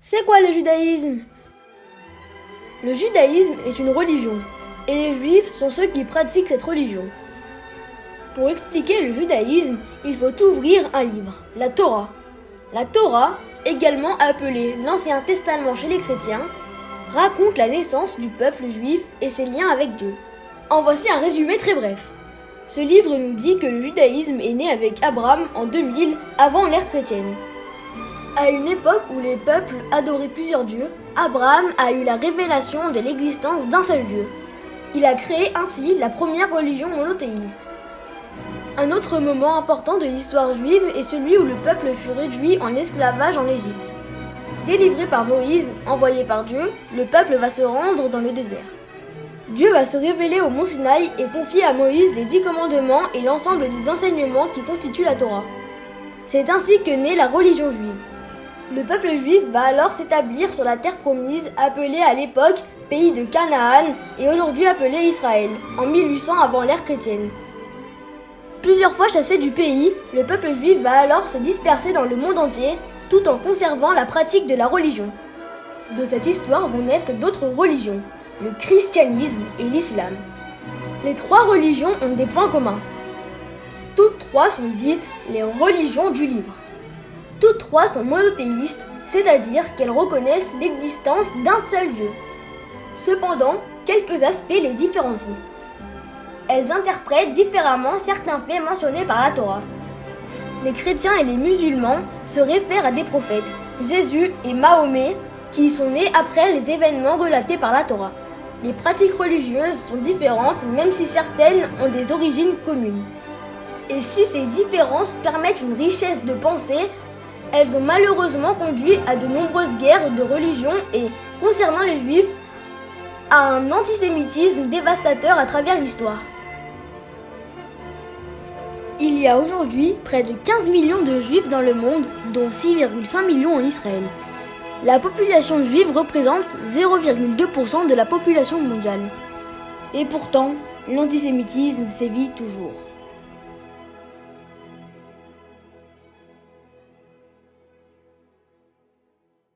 C'est quoi le judaïsme? Le judaïsme est une religion, et les juifs sont ceux qui pratiquent cette religion. Pour expliquer le judaïsme, il faut ouvrir un livre, la Torah. La Torah, également appelée l'Ancien Testament chez les chrétiens, raconte la naissance du peuple juif et ses liens avec Dieu. En voici un résumé très bref. Ce livre nous dit que le judaïsme est né avec Abraham en 2000 avant l'ère chrétienne. À une époque où les peuples adoraient plusieurs dieux, Abraham a eu la révélation de l'existence d'un seul Dieu. Il a créé ainsi la première religion monothéiste. Un autre moment important de l'histoire juive est celui où le peuple fut réduit en esclavage en Égypte. Délivré par Moïse, envoyé par Dieu, le peuple va se rendre dans le désert. Dieu va se révéler au mont Sinaï et confier à Moïse les 10 commandements et l'ensemble des enseignements qui constituent la Torah. C'est ainsi que naît la religion juive. Le peuple juif va alors s'établir sur la terre promise, appelée à l'époque pays de Canaan et aujourd'hui appelée Israël, en 1800 avant l'ère chrétienne. Plusieurs fois chassé du pays, le peuple juif va alors se disperser dans le monde entier, tout en conservant la pratique de la religion. De cette histoire vont naître d'autres religions, le christianisme et l'islam. Les trois religions ont des points communs. Toutes trois sont dites les religions du livre. Toutes trois sont monothéistes, c'est-à-dire qu'elles reconnaissent l'existence d'un seul Dieu. Cependant, quelques aspects les différencient. Elles interprètent différemment certains faits mentionnés par la Torah. Les chrétiens et les musulmans se réfèrent à des prophètes, Jésus et Mahomet, qui sont nés après les événements relatés par la Torah. Les pratiques religieuses sont différentes, même si certaines ont des origines communes. Et si ces différences permettent une richesse de pensée, elles ont malheureusement conduit à de nombreuses guerres de religion et, concernant les juifs, à un antisémitisme dévastateur à travers l'histoire. Il y a aujourd'hui près de 15 millions de juifs dans le monde, dont 6,5 millions en Israël. La population juive représente 0,2% de la population mondiale. Et pourtant, l'antisémitisme sévit toujours.